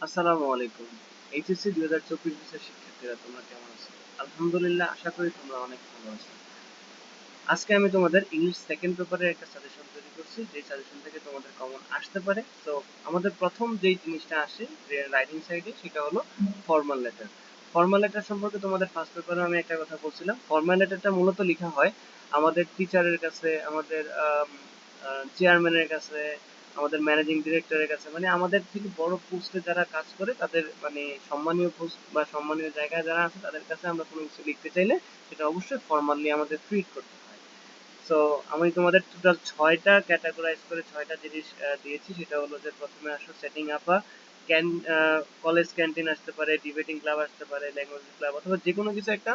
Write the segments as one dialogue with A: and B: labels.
A: আসসালামু আলাইকুম। এইচএসসি 2024 ব্যাচের শিক্ষার্থীরা তোমরা কেমন আছো? আলহামদুলিল্লাহ, আশা করি তোমরা অনেক ভালো আছো। আজকে আমি তোমাদের ইংলিশ সেকেন্ড পেপারের একটা সাজেশন তৈরি করছি, যে সাজেশন থেকে তোমাদের কমন আসতে পারে। তো আমাদের প্রথম যেই জিনিসটা আসে যে রাইটিং সাইডে, সেটা হলো ফর্মাল লেটার। ফর্মাল লেটার সম্পর্কে তোমাদের ফার্স্ট পেপারে আমি একটা কথা বলছিলাম। ফর্মাল লেটারটা মূলত লেখা হয় আমাদের টিচারের কাছে, আমাদের চেয়ারম্যানের কাছে, আমাদের ম্যানেজিং ডিরেক্টরের কাছে, মানে আমাদের থেকে বড় পোস্টে যারা কাজ করে তাদের, মানে সম্মানীয় পোস্ট বা সম্মানীয় জায়গায় যারা আছে তাদের কাছে আমরা কোনো কিছু লিখতে চাইলে সেটা অবশ্যই ফর্মালি আমাদের ট্রিট করতে হয়। সো আমি তোমাদের টোটাল 6টা ক্যাটাগরাইজ করে 6টা জিনিস দিয়েছি। সেটা হলো যে প্রথমে আসো setting up a can college canteen আসতে পারে, ডিবেটিং ক্লাব আসতে পারে, ল্যাঙ্গুয়েজ ক্লাব, অথবা যে কোনো কিছু একটা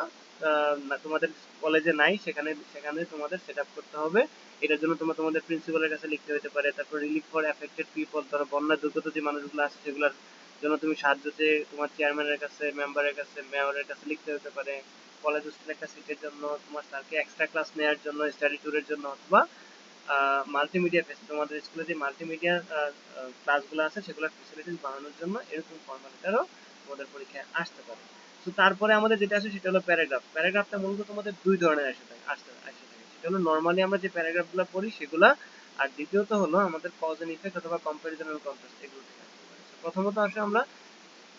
A: তোমাদের কলেজে নাই, সেখানে সেখানে তোমাদের সেট আপ করতে হবে। এটার জন্য তোমরা তোমাদের প্রিন্সিপালের কাছে লিখতে হতে পারে। তারপর রিলিফ ফর এফেক্টেড পিপল, ধরো বন্যা দুর্গত যে মানুষগুলো আছে সেগুলোর জন্য তুমি সাহায্য চেয়ে তোমার চেয়ারম্যানের কাছে, মেম্বারের কাছে, মেয়রের কাছে লিখতে হতে পারে। কলেজ হোস্টেলে একটা সিটের জন্য তোমার স্যারকে এক্সট্রা ক্লাস নেওয়ার জন্য, স্টাডি ট্যুরের জন্য, অথবা মাল্টিমিডিয়া তোমাদের স্কুলে যে মাল্টিমিডিয়া ক্লাসগুলো আছে সেগুলোর ফেসিলিটিস বানানোর জন্য এরকম ফর্মালিটারও তোমাদের পরীক্ষায় আসতে পারে। তো তারপরে আমাদের যেটা আছে সেটা হলো প্যারাগ্রাফ। প্যারাগ্রাফটা মূলত তোমাদের দুই ধরনের আসে থাকে। সেটা হলো নর্মালি আমরা যে প্যারাগ্রাফগুলো পড়ি সেগুলা, আর দ্বিতীয়ত হলো আমাদের কজ এন্ড ইফেক্ট অথবা কম্পারিজন এন্ড কন্ট্রাস্ট, এগুলো থেকে আসতে পারে। So, প্রথমত আসে আমরা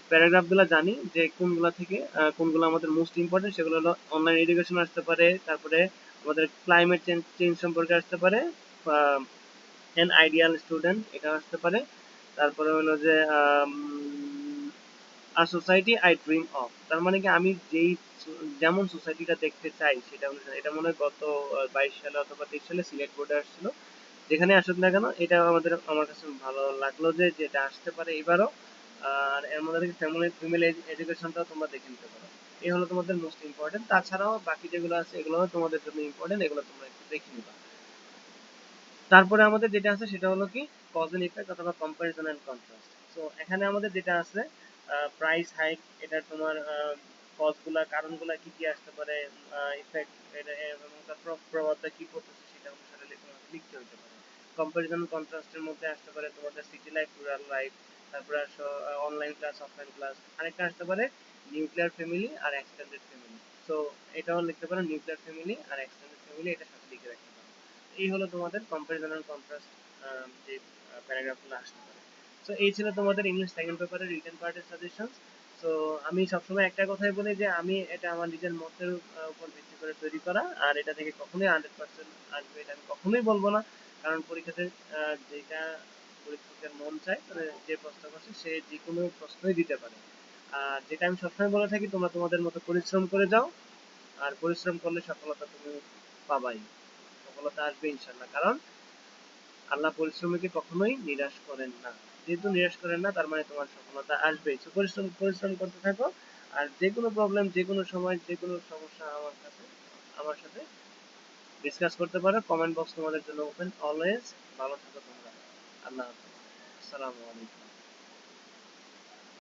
A: প্যারাগ্রাফ গুলা জানি যে কোনগুলা থেকে কোনগুলো আমাদের মোস্ট ইম্পর্টেন্ট। সেগুলো হলো অনলাইন এডুকেশন আসতে পারে, তারপরে আমাদের ক্লাইমেট চেঞ্জ চেঞ্জ সম্পর্কে আসতে পারে, এন আইডিয়াল স্টুডেন্ট এটা আসতে পারে। তারপরে হলো যে আ সোসাইটি আই ড্রিম অফ, তার মানে কি আমি যেমন সোসাইটিটা দেখতে চাই সেটা অনুসারে। এটা মনে হয় গত 22 সালে অথবা 23 সালে সিলেট বোর্ডে আসছিল। যেখানে আসুক না কেন, এটা আমার কাছে ভালো লাগলো যে যেটা আসতে পারে এবারও। আর এর মধ্যে থেকে ফিমেল এডুকেশনটাও তোমরা দেখে নিতে পারো। এই হলো তোমাদের মোস্ট ইম্পর্টেন্ট। তাছাড়াও বাকি যেগুলো আছে এগুলো তোমাদের জন্য ইম্পর্টেন্ট, এগুলো তোমরা একটু দেখে নিবা। তারপরে আমাদের যেটা আছে সেটা হলো কি কজ এন্ড ইফেক্ট অথবা কম্পারিজন এন্ড কন্ট্রাস্ট। তো এখানে আমাদের যেটা আছে প্রাইস হাইক, এটা তোমার কজগুলা, কারণগুলা কি কি আসতে পারে, ইফেক্ট এটা এবং তার প্রভাবটা কি পড়তেছে সেটা অনুসারে লিখতে হতে পারে। কম্পারিজন কন্ট্রাস্টের মধ্যে আসতে পারে তোমাদের সিটি লাইফ, রুরাল লাইফ, তারপরে আসো অনলাইন ক্লাস, অফলাইন ক্লাস। আরেকটা আসতে পারে নিউক্লিয়ার ফ্যামিলি আর এক্সটেন্ডেড ফ্যামিলি। তো এটাও লিখতে পারো নিউক্লিয়ার ফ্যামিলি আর এক্সটেন্ডেড ফ্যামিলি, এটা সাথে লিখে রাখতে পারো। এই হলো তোমাদের কম্পারিজন এন্ড কন্ট্রাস্ট যে প্যারাগ্রাফগুলো আসতে পারে। সো এই ছিল তোমাদের ইংলিশ সেকেন্ড পেপারের রিটেন পার্টের সাজেশন। সো আমি সবসময় একটা কথাই বলি যে আমি এটা আমার নিজের মতের উপর ভিত্তি করে তৈরি করা, আর এটা থেকে কখনোই 100% আসবে এটা আমি কখনোই বলবো না। কারণ পরীক্ষাতে যেটা পরীক্ষকের মন চায়, মানে যে প্রশ্ন করছে সে যে কোনো প্রশ্নই দিতে পারে। আর যেটা আমি সবসময় বলে থাকি, তোমরা তোমাদের মতো পরিশ্রম করে যাও, আর পরিশ্রম করলে সফলতা তুমি পাবাই, সফলতা আসবে ইনশাল্লাহ। কারণ আল্লাহ পরিশ্রমীকে কখনোই নিরাশ করেন না। যেহেতু নিরাশ করেন না, তার মানে তোমার সফলতা আসবেই। তো পরিশ্রম পরিশ্রম করতে থাকো। আর যে কোনো প্রবলেম, যে কোনো সময়, যে কোনো সমস্যা আমার সাথে ডিসকাস করতে পারো। কমেন্ট বক্স তোমাদের জন্য ওপেন অলওয়েজ। ভালো থাকো তোমরা। আল্লাহ হাফেজ। আসসালামু আলাইকুম।